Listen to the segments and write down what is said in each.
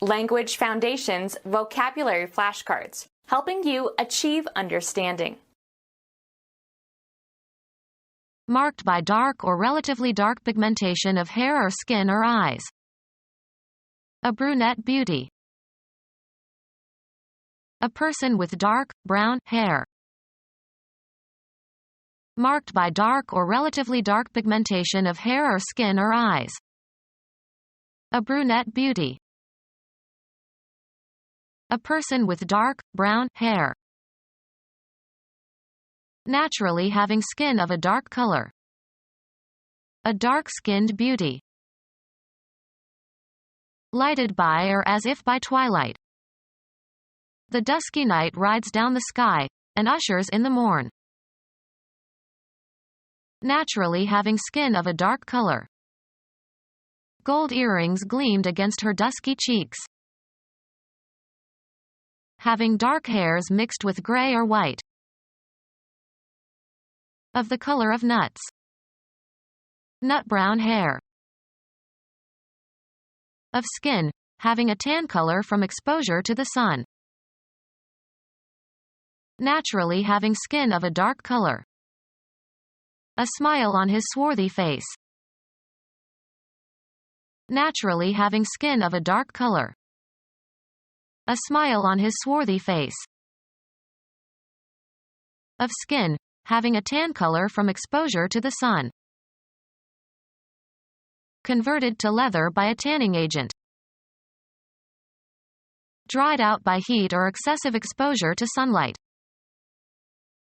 Language Foundations Vocabulary Flashcards, helping you achieve understanding. Marked by dark or relatively dark pigmentation of hair or skin or eyes. A brunette beauty. A person with dark, brown hair. Marked by dark or relatively dark pigmentation of hair or skin or eyes. A brunette beauty. A person with dark, brown hair. Naturally having skin of a dark color. A dark-skinned beauty. Lighted by or as if by twilight. The dusky night rides down the sky, and ushers in the morn. Naturally having skin of a dark color. Gold earrings gleamed against her dusky cheeks. Having dark hairs mixed with gray or white. Of the color of nuts. Nutbrown hair. Of skin, having a tan color from exposure to the sun. Naturally having skin of a dark color. A smile on his swarthy face. Naturally having skin of a dark color. A smile on his swarthy face. Of skin, having a tan color from exposure to the sun. Converted to leather by a tanning agent. Dried out by heat or excessive exposure to sunlight.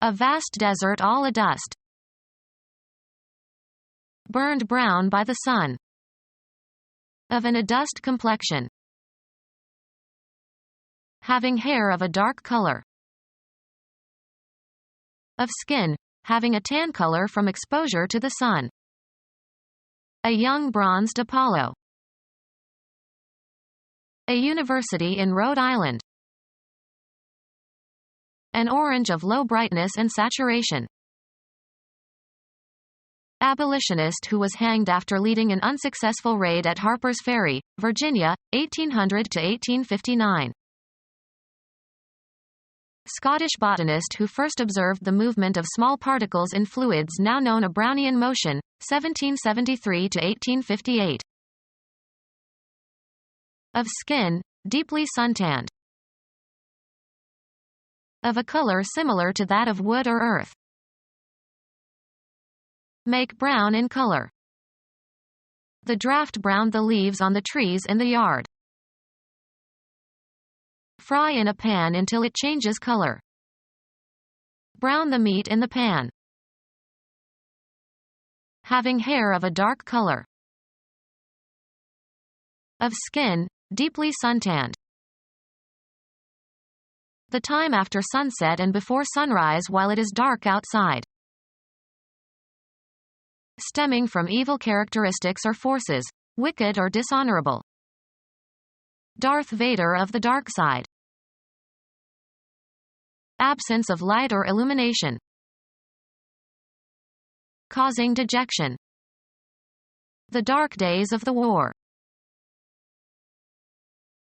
A vast desert all adust. Burned brown by the sun. Of an adust complexion. Having hair of a dark color. Of skin, having a tan color from exposure to the sun. A young bronzed Apollo. A university in Rhode Island. An orange of low brightness and saturation. Abolitionist who was hanged after leading an unsuccessful raid at Harper's Ferry, Virginia, 1800 to 1859. Scottish botanist who first observed the movement of small particles in fluids now known a Brownian motion, 1773 to 1858. Of skin, deeply suntanned. Of a color similar to that of wood or earth. Make brown in color. The draft browned the leaves on the trees in the yard. Fry in a pan until it changes color. Brown the meat in the pan. Having hair of a dark color. Of skin, deeply suntanned. The time after sunset and before sunrise while it is dark outside. Stemming from evil characteristics or forces, wicked or dishonorable. Darth Vader of the dark side. Absence of light or illumination. Causing dejection. The dark days of the war.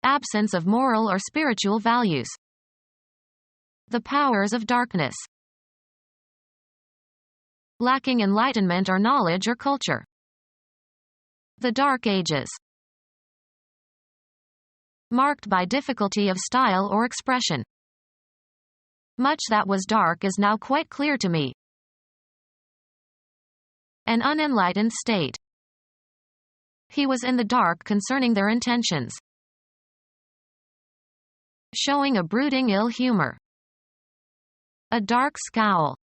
Absence of moral or spiritual values. The powers of darkness. Lacking enlightenment or knowledge or culture. The Dark Ages. Marked by difficulty of style or expression. Much that was dark is now quite clear to me. An unenlightened state. He was in the dark concerning their intentions. Showing a brooding ill humor. A dark scowl.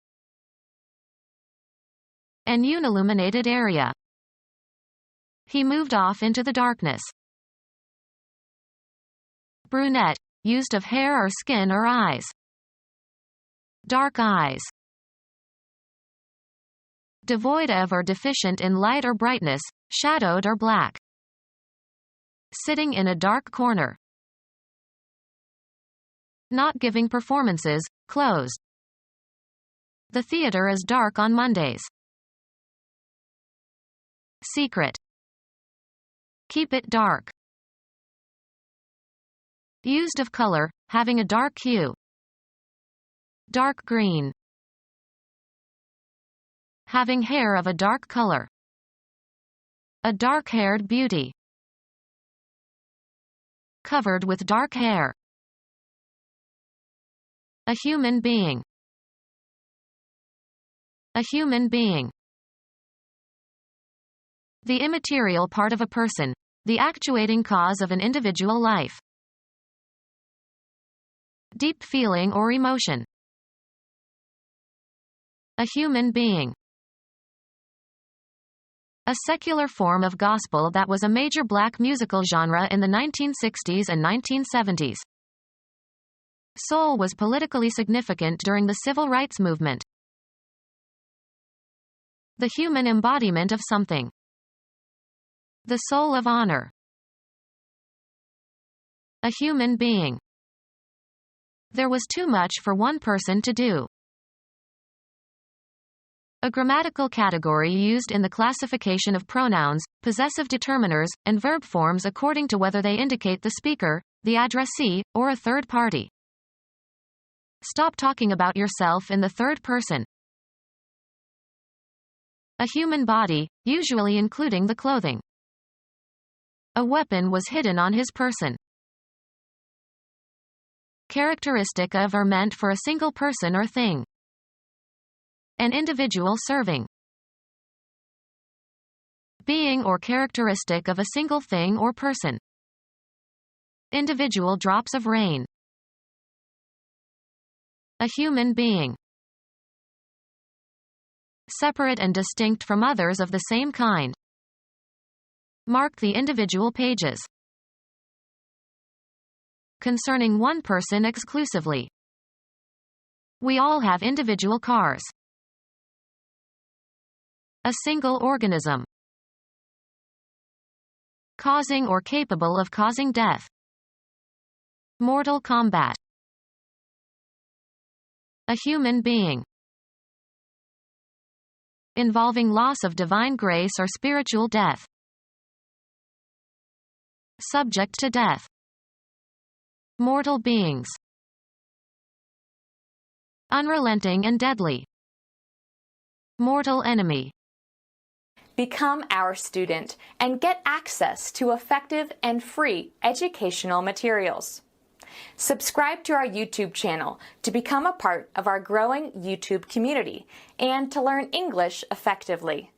An unilluminated area. He moved off into the darkness. Brunette, used of hair or skin or eyes. Dark eyes. Devoid of or deficient in light or brightness, shadowed or black. Sitting in a dark corner. Not giving performances, closed. The theater is dark on Mondays. Secret. Keep it dark. used of color, having a dark hue. Dark green. Having hair of a dark color. A dark-haired beauty. Covered with dark hair. A human being. A human being. The immaterial part of a person. The actuating cause of an individual life. Deep feeling or emotion. A human being. A secular form of gospel that was a major black musical genre in the 1960s and 1970s. Soul was politically significant during the civil rights movement. The human embodiment of something. The soul of honor. A human being. There was too much for one person to do. A grammatical category used in the classification of pronouns, possessive determiners, and verb forms according to whether they indicate the speaker, the addressee, or a third party. Stop talking about yourself in the third person. A human body, usually including the clothing. A weapon was hidden on his person. Characteristic of or meant for a single person or thing. An individual serving. Being or characteristic of a single thing or person. Individual drops of rain. A human being. Separate and distinct from others of the same kind. Mark the individual pages. Concerning one person exclusively. We all have individual cars. A single organism. Causing or capable of causing death. Mortal combat. A human being. Involving loss of divine grace or spiritual death. Subject to death. Mortal beings. Unrelenting and deadly. Mortal enemy. Become our student and get access to effective and free educational materials. Subscribe to our YouTube channel to become a part of our growing YouTube community and to learn English effectively.